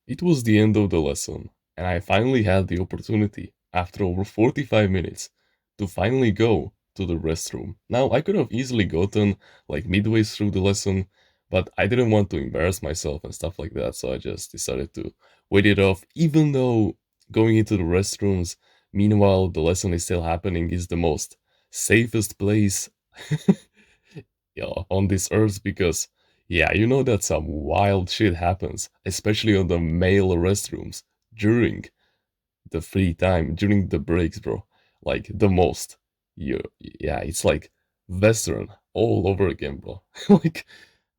It was the end of the lesson, and I finally had the opportunity, after over 45 minutes, to finally go to the restroom. Now, I could have easily gotten like midway through the lesson, but I didn't want to embarrass myself and stuff like that, so I just decided to wait it off, even though going into the restrooms, meanwhile the lesson is still happening, is the most safest place yeah, on this earth because yeah, you know that some wild shit happens, especially on the male restrooms during the free time, during the breaks, bro. Like the most. You yeah, it's like Western all over again, bro. Like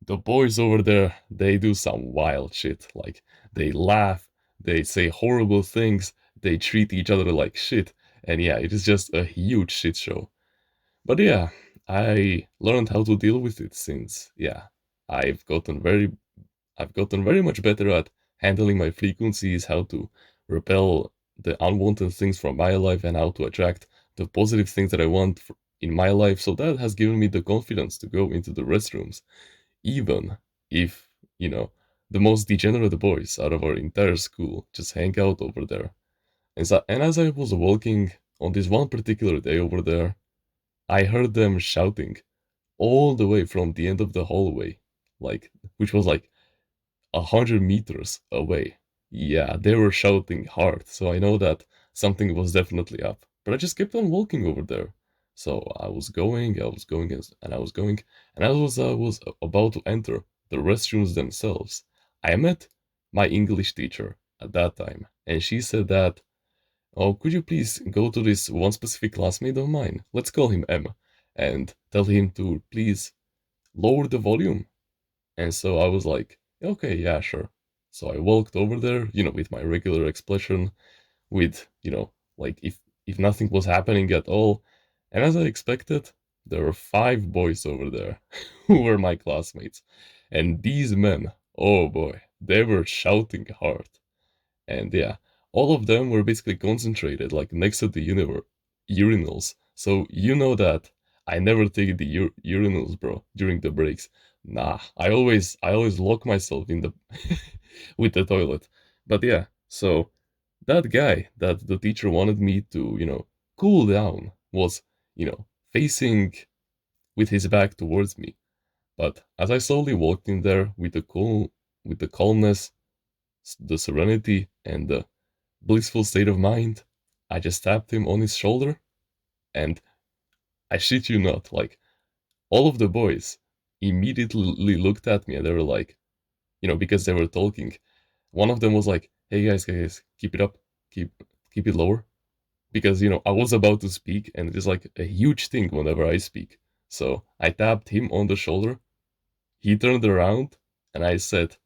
the boys over there, they do some wild shit. Like they laugh, they say horrible things, they treat each other like shit, and yeah, it is just a huge shit show. But yeah, I learned how to deal with it since yeah, I've gotten very I've gotten very much better at handling my frequencies, how to repel the unwanted things from my life and how to attract the positive things that I want in my life. So that has given me the confidence to go into the restrooms, even if, you know, the most degenerate boys out of our entire school just hang out over there. And as I was walking on this one particular day over there, I heard them shouting all the way from the end of the hallway, like which was like 100 meters away. Yeah, they were shouting hard, so I know that something was definitely up. But I just kept on walking over there. So I was going, and I was going, and as I was about to enter the restrooms themselves, I met my English teacher at that time, and she said that, "Oh, could you please go to this one specific classmate of mine? Let's call him M, and tell him to please lower the volume." And so I was like, okay, yeah, sure. So I walked over there, with my regular expression, with, like if nothing was happening at all. And as I expected, there were five boys over there who were my classmates. And these men, oh boy, they were shouting hard. And yeah, all of them were basically concentrated like next to the urinals. So you know that I never take the urinals, bro, during the breaks. Nah, I always lock myself in the with the toilet. But yeah, so that guy that the teacher wanted me to, cool down was, facing with his back towards me. But as I slowly walked in there with the calmness, the serenity, and the blissful state of mind, I just tapped him on his shoulder, and I shit you not, like, all of the boys immediately looked at me and they were like, because they were talking. One of them was like, "Hey guys, keep it up, keep keep it lower," because I was about to speak, and it is like a huge thing whenever I speak. So I tapped him on the shoulder. He turned around, and I said,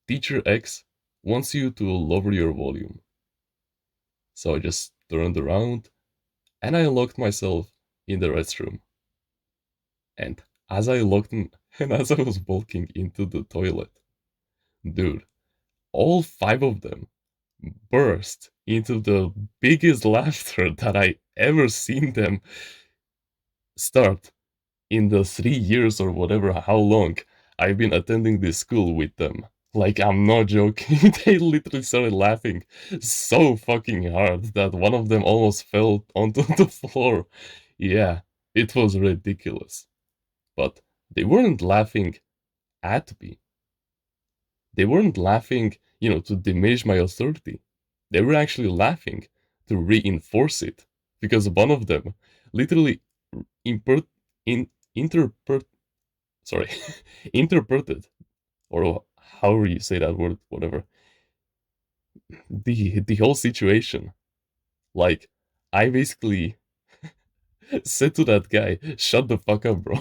"Teacher X wants you to lower your volume." So I just turned around and I locked myself in the restroom. And as I locked and as I was walking into the toilet, dude, all five of them burst into the biggest laughter that I ever seen them start in the 3 years or whatever how long I've been attending this school with them. Like, I'm not joking. They literally started laughing so fucking hard that one of them almost fell onto the floor. Yeah, it was ridiculous. But they weren't laughing at me. They weren't laughing, to diminish my authority. They were actually laughing to reinforce it. Because one of them literally impert, in, interpret, sorry, interpreted, or however you say that word, whatever, the whole situation. Like, I basically said to that guy, "Shut the fuck up, bro."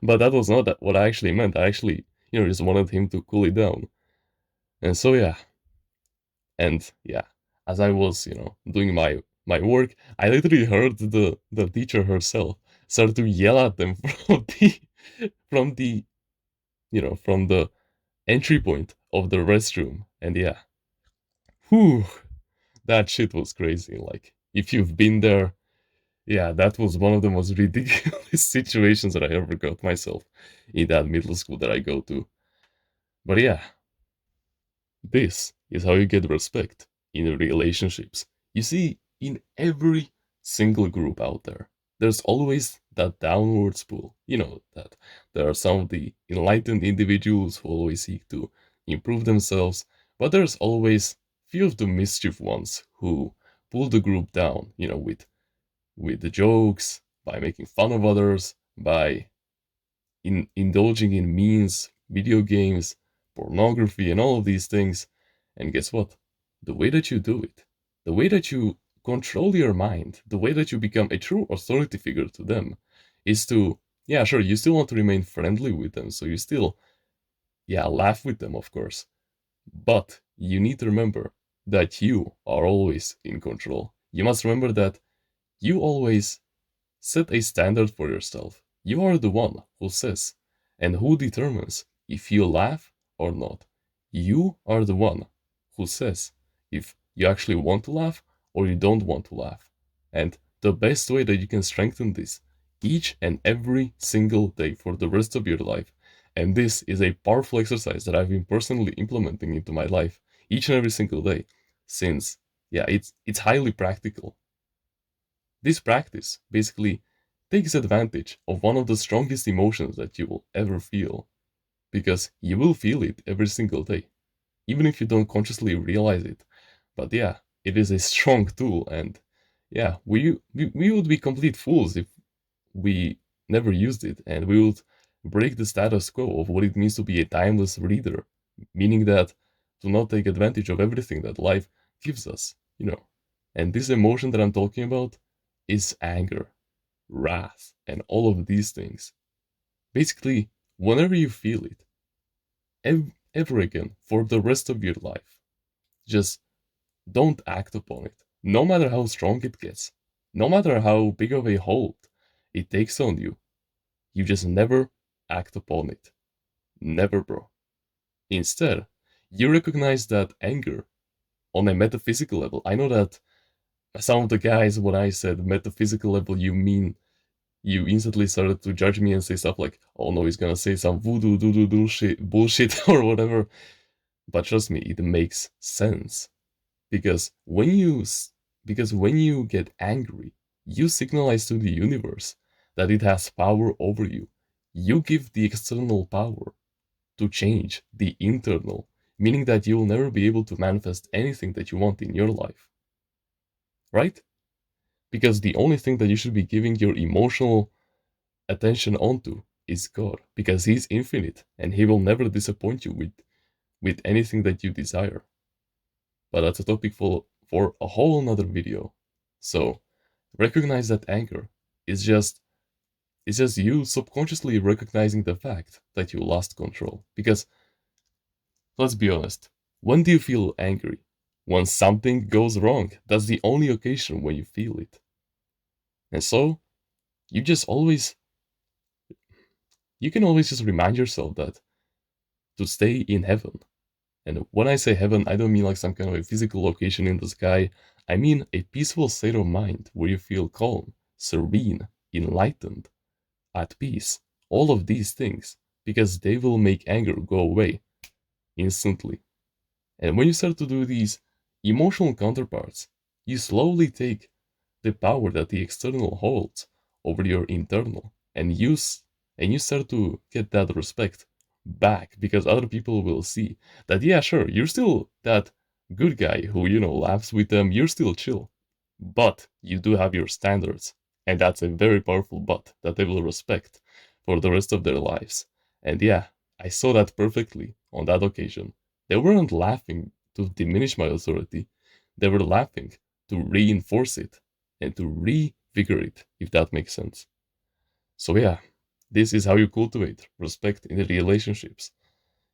But that was not what I actually meant. I actually, just wanted him to cool it down. And so yeah, and yeah, as I was, doing my work, I literally heard the teacher herself start to yell at them from the from the entry point of the restroom. And yeah, whew, that shit was crazy. Like, if you've been there, yeah, that was one of the most ridiculous situations that I ever got myself in that middle school that I go to. But yeah, This is how you get respect in relationships. You see, in every single group out there, there's always that downwards pull. You know, that there are some of the enlightened individuals who always seek to improve themselves, but there's always few of the mischief ones who pull the group down, with the jokes, by making fun of others, by indulging in means, video games, pornography, and all of these things. And guess what? The way that you do it, the way that you control your mind, the way that you become a true authority figure to them, is to, yeah, sure, you still want to remain friendly with them, so you still, yeah, laugh with them, of course. But you need to remember that you are always in control. You must remember that you always set a standard for yourself. You are the one who says and who determines if you laugh or not. You are the one who says if you actually want to laugh or you don't want to laugh. And the best way that you can strengthen this each and every single day for the rest of your life. And this is a powerful exercise that I've been personally implementing into my life each and every single day since, yeah, it's highly practical. This practice basically takes advantage of one of the strongest emotions that you will ever feel, because you will feel it every single day, even if you don't consciously realize it. But yeah, it is a strong tool, and yeah, we would be complete fools if we never used it, and we would break the status quo of what it means to be a timeless reader, meaning that to not take advantage of everything that life gives us. And this emotion that I'm talking about is anger, wrath, and all of these things. Basically, whenever you feel it, ever again, for the rest of your life, just don't act upon it. No matter how strong it gets, no matter how big of a hold it takes on you, you just never act upon it. Never, bro. Instead, you recognize that anger on a metaphysical level. I know that some of the guys, when I said metaphysical level, you instantly started to judge me and say stuff like, "Oh no, he's gonna say some voodoo doo doo doo shit bullshit or whatever." But trust me, it makes sense because when you get angry, you signalize to the universe that it has power over you. You give the external power to change the internal, meaning that you'll never be able to manifest anything that you want in your life, right? Because the only thing that you should be giving your emotional attention onto is God, because He's infinite and He will never disappoint you with anything that you desire. But that's a topic for a whole another video. So recognize that anger is just it's just you subconsciously recognizing the fact that you lost control. Because let's be honest, when do you feel angry? When something goes wrong. That's the only occasion when you feel it. And so you just always you can always just remind yourself that to stay in heaven. And when I say heaven, I don't mean like some kind of a physical location in the sky. I mean a peaceful state of mind where you feel calm, serene, enlightened, at peace. All of these things, because they will make anger go away instantly. And when you start to do these emotional counterparts, you slowly take the power that the external holds over your internal and you start to get that respect back because other people will see that, yeah, sure, you're still that good guy who laughs with them, you're still chill, but you do have your standards, and that's a very powerful but that they will respect for the rest of their lives. And yeah, I saw that perfectly on that occasion. They weren't laughing to diminish my authority, they were laughing to reinforce it and to revigorate, if that makes sense. So yeah, this is how you cultivate respect in the relationships.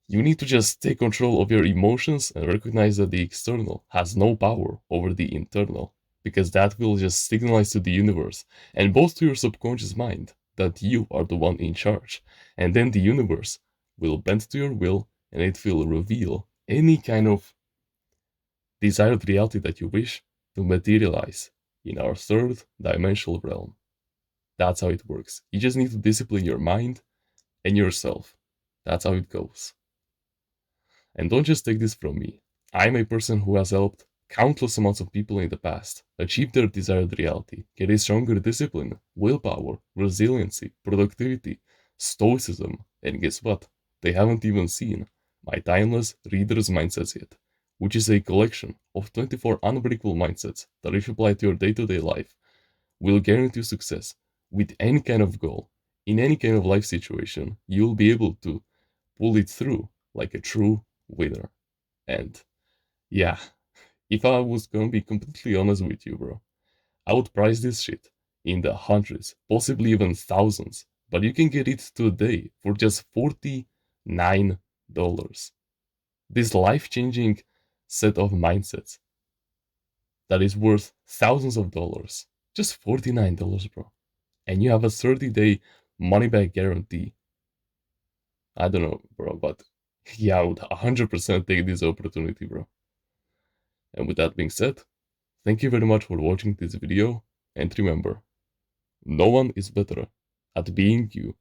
You need to just take control of your emotions and recognize that the external has no power over the internal, because that will just signalize to the universe and both to your subconscious mind that you are the one in charge. And then the universe will bend to your will and it will reveal any kind of desired reality that you wish to materialize in our third dimensional realm. That's how it works. You just need to discipline your mind and yourself. That's how it goes. And don't just take this from me. I'm a person who has helped countless amounts of people in the past achieve their desired reality, get a stronger discipline, willpower, resiliency, productivity, stoicism, and guess what? They haven't even seen my timeless reader's mindsets yet, which is a collection of 24 unbreakable mindsets that if you apply to your day-to-day life, will guarantee you success with any kind of goal, in any kind of life situation, you'll be able to pull it through like a true winner. And yeah, if I was gonna be completely honest with you, bro, I would price this shit in the hundreds, possibly even thousands, but you can get it today for just $49. This life changing set of mindsets that is worth thousands of dollars. Just $49, bro. And you have a 30-day money back guarantee. I don't know, bro, but yeah, I would 100% take this opportunity, bro. And with that being said, thank you very much for watching this video, and remember, no one is better at being you